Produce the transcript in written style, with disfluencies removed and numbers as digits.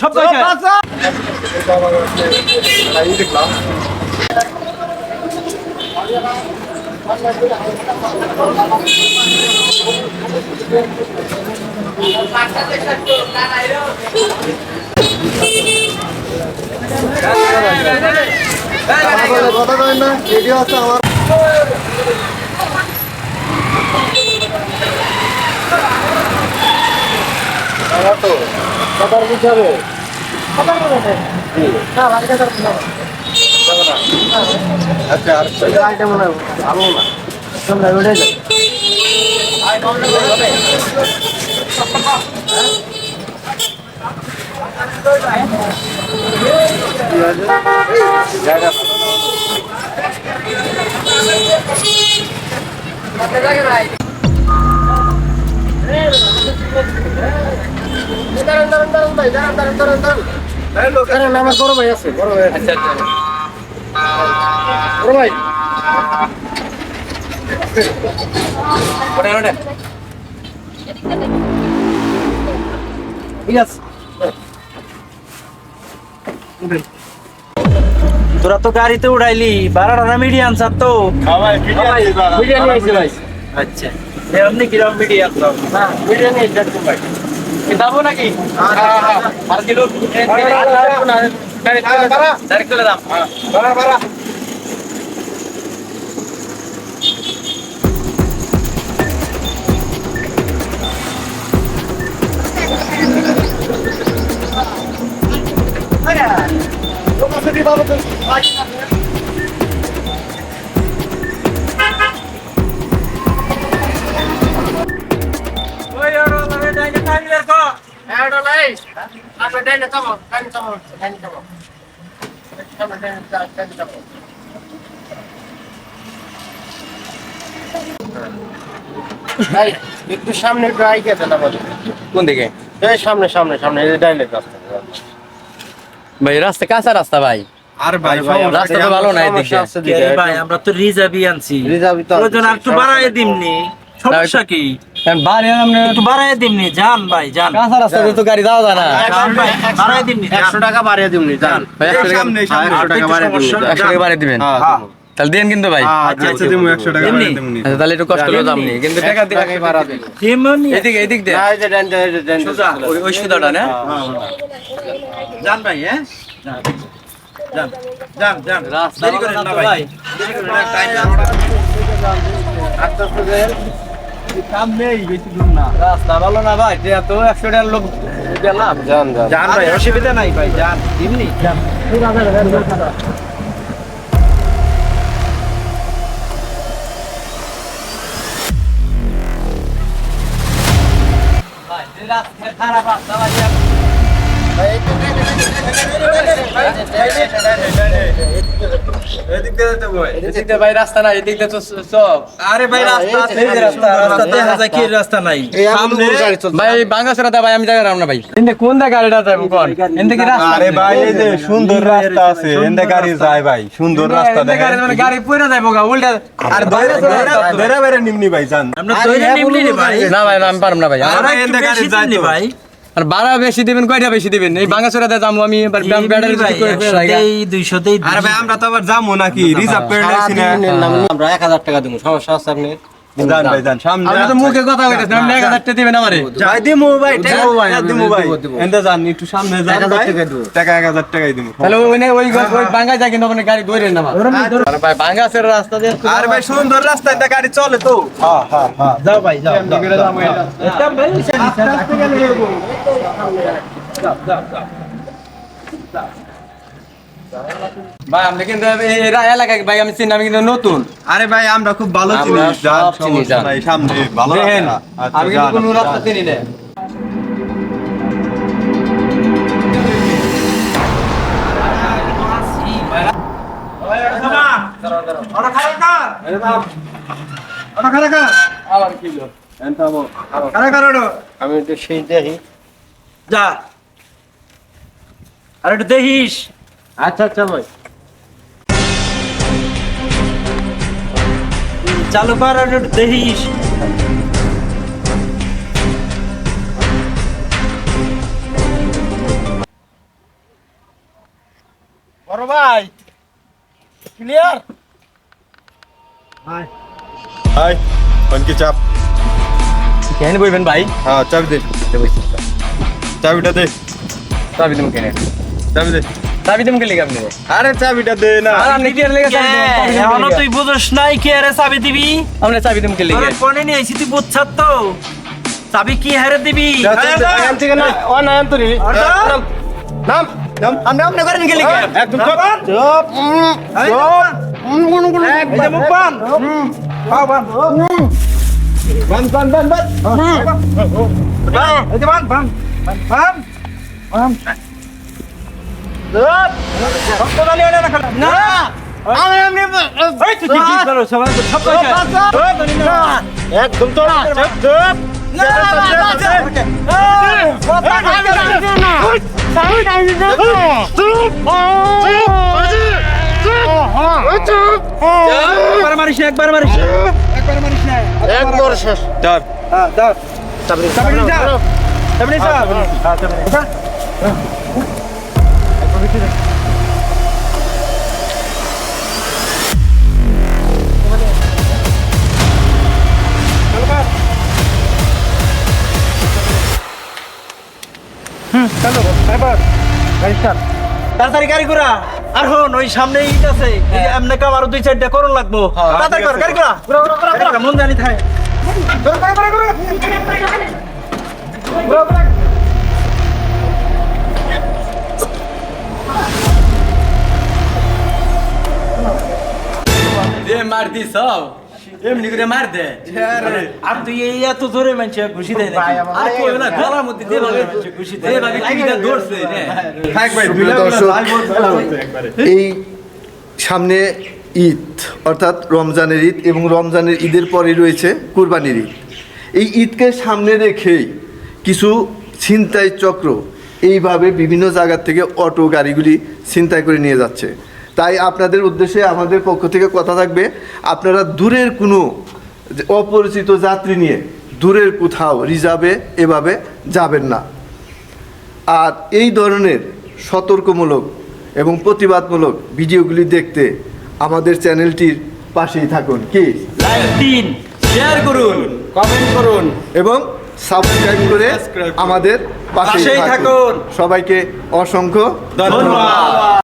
সব জায়গায় কথা কয় না ভিডিও আছে আমার তো কথার বুঝাবে আচ্ছা আইটেম মনে হয় ভালো না তোমরা ওটাই যাই আমার বড় ভাই আছে বড় ভাই আচ্ছা বড় ভাই ঠিক আছে তোরা তো গাড়িতে উড়াইলি ভাড়াটা মিডিয়াম স্যার তো আচ্ছা এমনি কিরকম মিডিয়াম না মিডিয়াম ভাই যাবো নাকি আর কিলো ডাইরেক্ট চলে দাম একটু সামনে একটু আইকে দেন আমাদের কোন দিকে এই সামনে সামনে সামনে এই ডাইরেক্ট রাস্তা ভাই রাস্তা কাঁচা রাস্তা ভাই আর ভাই রাস্তা তো ভালো না এদিকে ভাই আমরা তো রিজার্ভই আনছি রিজার্ভই তো প্রয়োজন আর একটু বাড়ায় দিমনি সমস্যা কি বাড়ি একটু বাড়ায় দিমনি যান ভাই যান কাঁচা রাস্তাতে তো গাড়ি যাওয়া যায় না যান ভাই বাড়ায় দিমনি 100 টাকা বাড়িয়ে দিমনি জান ভাই 100 টাকা 100 টাকা বাড়িয়ে দিমনি 100 টাকা বাড়ি দিবেন তাহলে দেন কিন্তু ভাই আচ্ছা দিমু 100 টাকা বাড়িয়ে দিমনি আচ্ছা তাহলে একটু কষ্ট করে দামনি কিন্তু টাকা দিয়ে বাড়া দিন দিমনি এদিক দে এই যে দেন সোজা ওই সুদাটা না যান ভাই হ্যাঁ যান যান যান রাস্তা দেরি করেন না ভাই দেরি করেন না টাইম আচ্ছা সুজেল কাম নেই বেশি দূর না রাস্তা ভালো না ভাই যে এত 100 টাকার লোক গেলাম জান যান ভাই অসুবিধা নাই ভাই যান দিমনি যান ভাই রাস্তা খারাপ রাস্তা ভাই এদিক দিয়ে যেতে ভাই এদিক দিয়ে ভাই রাস্তা নাই এদিক দিয়ে তো সব আরে ভাই রাস্তা আছে এই যে রাস্তা, রাস্তা দেখা যায় কি রাস্তা নাই সামনে গাড়ি চলছে ভাই বাঙ্গাসরা দা ভাই আমি জায়গা রাম না ভাই এন্ডে কোন দা গাড়িটা যাবো কোন এন্ডে কি রাস্তা আরে ভাই এই যে সুন্দর রাস্তা আছে এন্ডে গাড়ি যায় ভাই সুন্দর রাস্তা এন্ডে দেখেন গাড়ি মানে গাড়ি পয়রা যাইবো গা উল্টা আর ধরে বেরে নিমনি ভাই জান আমরা দইরে নিমলি রে ভাই না ভাই না আমি পারম না ভাই আর এন্ডে একটু গাড়ি বেশি যায় দিমনি তো। ভাই আর ভাড়া বেশি দিবেন কয়টা বেশি দিবেন এই বাঙ্গাসরা দা যাবো আমি এবার ব্যাটারি ভাই করে ফেলে রাখা 200 দেই আরে ভাই আমরা তো আবার যাবো নাকি রিজার্ভ করে লাইছি না আমরা 1000 টাকা দেবো সমস্যা আছে আপনি জান ভাই জান সামনে আপনি তো মুখে কথা কইতেছেন আপনি 1000 টাকা দিবেন আমারে যাই দিমু ভাই টাকা দিমু ভাই, দিমু ভাই দিমু। এন্ডে জান একটু সামনে যান 1000 ভাই টাকা দিমু। টাকা 1000 টাকাই দিমু তাহলে ওই বাঙ্গা যায় কিন্তু ওখানে গাড়ি ধরে না আর ভাই বাঙ্গাসের রাস্তা দিয়ে আরে ভাই সুন্দর রাস্তায় তা গাড়ি চলে তো হ্যাঁ হ্যাঁ হ্যাঁ যাও ভাই যাও একদম ভাই ভাই আমি কিন্তু এই এলাকায় ভাই আমি চিনি আমি কিন্তু নতুন আরে ভাই আমরা খুব ভালো চিনি আমরা জান সব চিনি, সমস্যা জান। নাই সামনে ভালো দেখেন রাস্তা। আচ্ছা, আমি কিন্তু জান, কোনো জান। রাস্তা চিনি না আমি একটু সেই দেখি যা আর একটু দেখিস আচ্ছা আচ্ছা ভাই চালু কর আর একটু দেখিস বড় ভাই ক্লিয়ার হাই কি চাপ কেন বইবেন ভাই হ্যাঁ চাবি দে চাবিটা দে চাবি তুমি কেন চাবি দে চাবি তুমি কে লিখে আপনি আরে চাবিটা দে না আর আপনি কি আর লেগে চাবি এখনো তুই বুঝছ নাই কি আরে চাবি দিবি আপনি চাবি তুমি কে লিখে আরে কোনে নিয়ে আইছি তুই বুঝছাস তো চাবি কি হারে দিবি আয়াম থেকে না ও না আয়াম তোরি নাম নাম আপনি করেন কে লিখে একদম চুপ চুপ এই যে মুখ বান বান বান বান বান এই যে বান বান বান রক্তদানি আনে না খালি না আমি আমি এই তুই কি করছ সবাই তো সব একদম তো চুপ একবার মারিস না একবার মারিস না একবার মারিস না একবার শেষ চাপ হ্যাঁ দাও চাবি চাবি যা চাবি যা হ্যাঁ চাবি চলো এবার গাড়ি স্টার্ট তাড়াতাড়ি গাড়ি ঘোরা আর হন ওই সামনে ইট আছে এই এমনে কাম আরো 2-4টা করন লাগবো তাড়াতাড়ি কর গাড়ি ঘোরা ঘোরা মন জানি থাকে দে মার দি সব এমনি করে মার দে আর তুই এই এত জোরে মানছে খুশি দেয় নাকি আর কই না গলার মধ্যে দে ভাবে খুশি দে ভাবে কিটা দৌড়ছে রে থাক ভাই প্রিয় দর্শক, এই সামনে ঈদ অর্থাৎ রমজানের ঈদ এবং রমজানের ঈদের পরে রয়েছে কুরবানির ঈদ। এই ঈদকে সামনে রেখেই কিছু ছিনতাই চক্র এইভাবে বিভিন্ন জায়গা থেকে অটো গাড়িগুলি ছিনতাই করে নিয়ে যাচ্ছে। তাই আপনাদের উদ্দেশ্যে আমাদের পক্ষ থেকে কথা থাকবে, আপনারা দূরের কোনো অপরিচিত যাত্রী নিয়ে দূরের কোথাও রিজার্ভে এভাবে যাবেন না। আর এই ধরনের সতর্কমূলক এবং প্রতিবাদমূলক ভিডিওগুলি দেখতে আমাদের চ্যানেলটির পাশেই থাকুন, কি লাইক দিন শেয়ার করুন কমেন্ট করুন এবং সাবস্ক্রাইব করে আমাদের পাশেই থাকুন। সবাইকে অসংখ্য ধন্যবাদ।